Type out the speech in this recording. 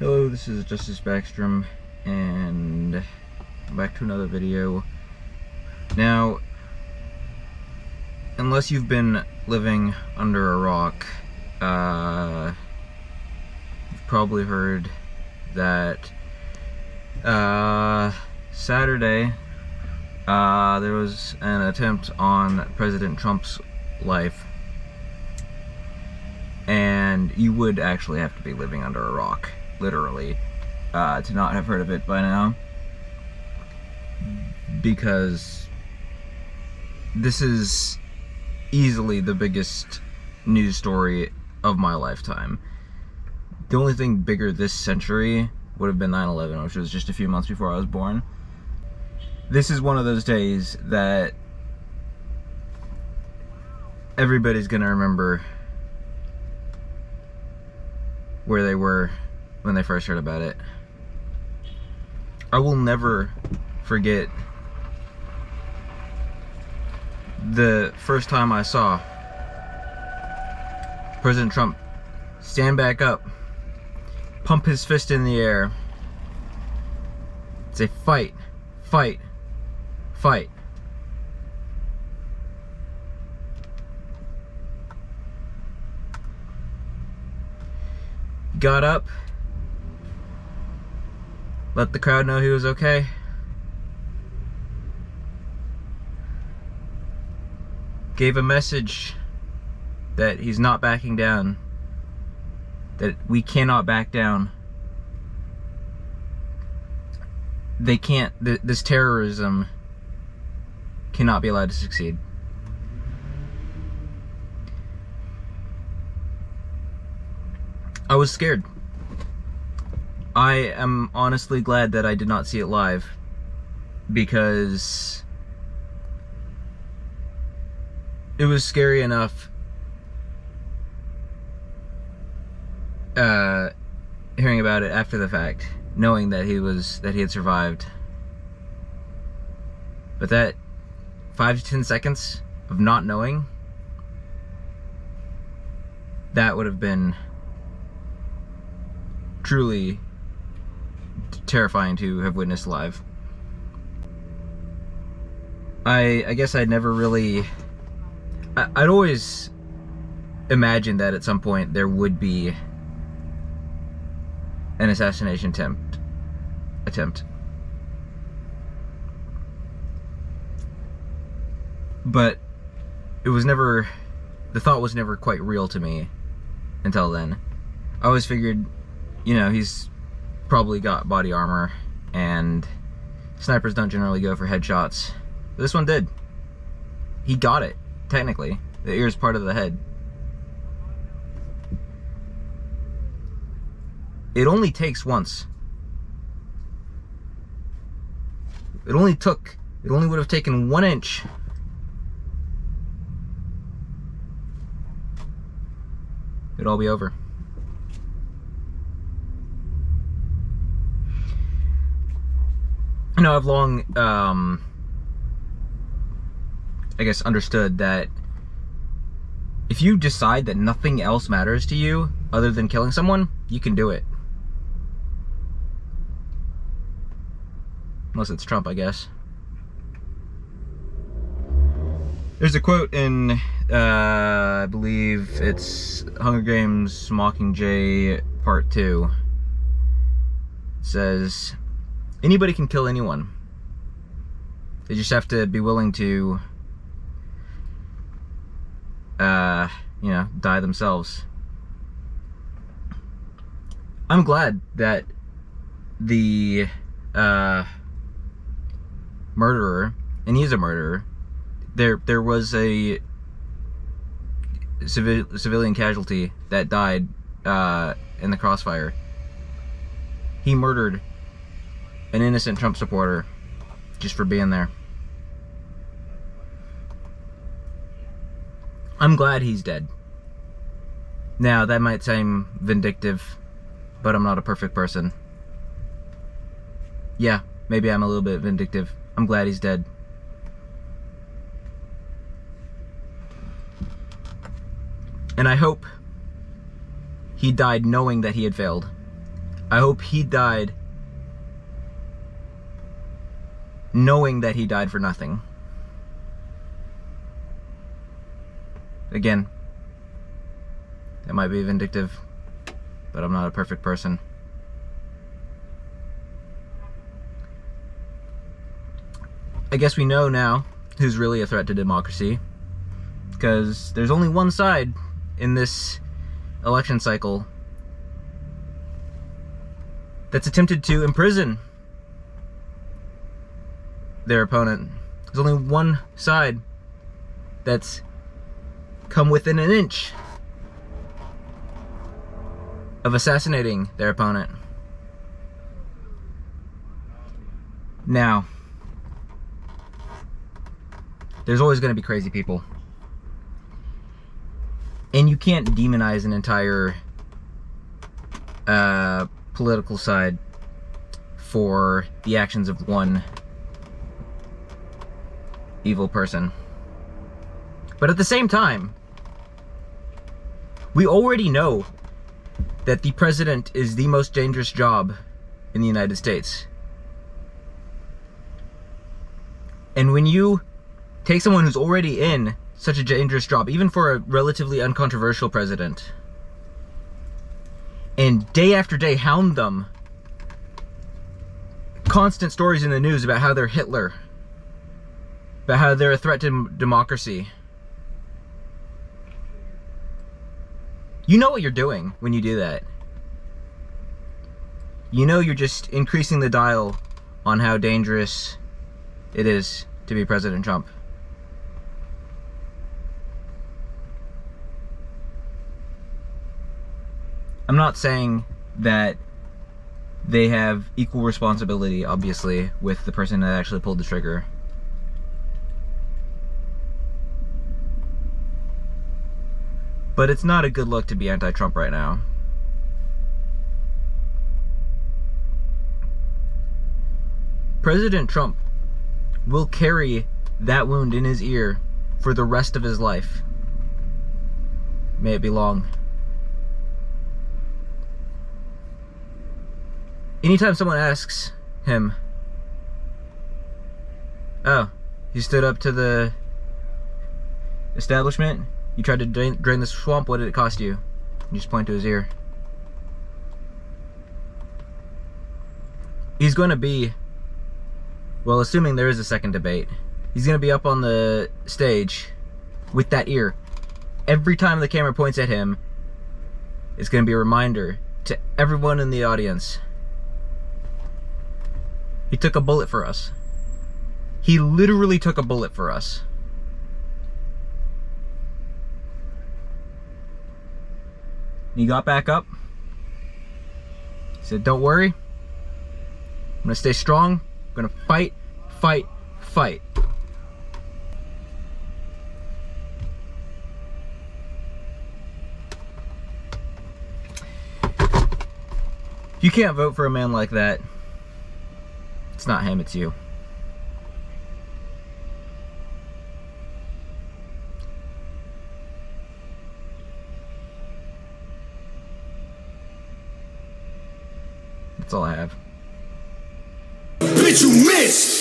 Hello, this is Justice Backstrom, and back to another video. Now, unless you've been living under a rock, you've probably heard that Saturday there was an attempt on President Trump's life, and you would actually have to be living under a rock, literally, to not have heard of it by now, because this is easily the biggest news story of my lifetime. The only thing bigger this century would have been 9/11, which was just a few months before I was born. This is one of those days that everybody's gonna remember where they were when they first heard about it. I will never forget the first time I saw President Trump stand back up, pump his fist in the air, say, "Fight, fight, fight." Got up, let the crowd know he was okay. Gave a message that he's not backing down, that we cannot back down. They can't, this terrorism cannot be allowed to succeed. I was scared. I am honestly glad that I did not see it live, because it was scary enough hearing about it after the fact, knowing that he had survived. But that 5 to 10 seconds of not knowing, that would have been truly terrifying to have witnessed live. I guess I'd never really... I'd always imagined that at some point there would be an assassination attempt. But it was never... the thought was never quite real to me until then. I always figured, you know, he's probably got body armor, and snipers don't generally go for headshots. But this one did. He got it, technically. The ear is part of the head. It only takes once. It only would have taken 1 inch. It'd all be over. You know, I've long, I guess, understood that if you decide that nothing else matters to you other than killing someone, you can do it. Unless it's Trump, I guess. There's a quote in, I believe it's Hunger Games Mockingjay Part 2. It says, anybody can kill anyone. They just have to be willing to, you know, die themselves. I'm glad that the murderer, and he's a murderer, there was a civilian casualty that died in the crossfire. He murdered an innocent Trump supporter just for being there. I'm glad he's dead. Now, that might seem vindictive, but I'm not a perfect person. Yeah, maybe I'm a little bit vindictive. I'm glad he's dead. And I hope he died knowing that he had failed. I hope he died knowing that he died for nothing. Again, that might be vindictive, but I'm not a perfect person. I guess we know now who's really a threat to democracy, because there's only one side in this election cycle that's attempted to imprison their opponent. There's only one side that's come within an inch of assassinating their opponent. Now, there's always going to be crazy people. And you can't demonize an entire political side for the actions of one evil person. But at the same time, we already know that the president is the most dangerous job in the United States. And when you take someone who's already in such a dangerous job, even for a relatively uncontroversial president, and day after day hound them, constant stories in the news about how they're Hitler, about how they're a threat to democracy. You know what you're doing when you do that. You know you're just increasing the dial on how dangerous it is to be President Trump. I'm not saying that they have equal responsibility, obviously, with the person that actually pulled the trigger. But it's not a good look to be anti-Trump right now. President Trump will carry that wound in his ear for the rest of his life. May it be long. Anytime someone asks him, "Oh, you stood up to the establishment? You tried to drain the swamp, what did it cost you?" You just point to his ear. He's going to be, well, assuming there is a second debate, he's going to be up on the stage with that ear. Every time the camera points at him, it's going to be a reminder to everyone in the audience. He took a bullet for us. He literally took a bullet for us. He got back up. He said, "Don't worry. I'm gonna stay strong. I'm gonna fight, fight, fight." If you can't vote for a man like that, it's not him, it's you. That's all I have. Bitch, you missed!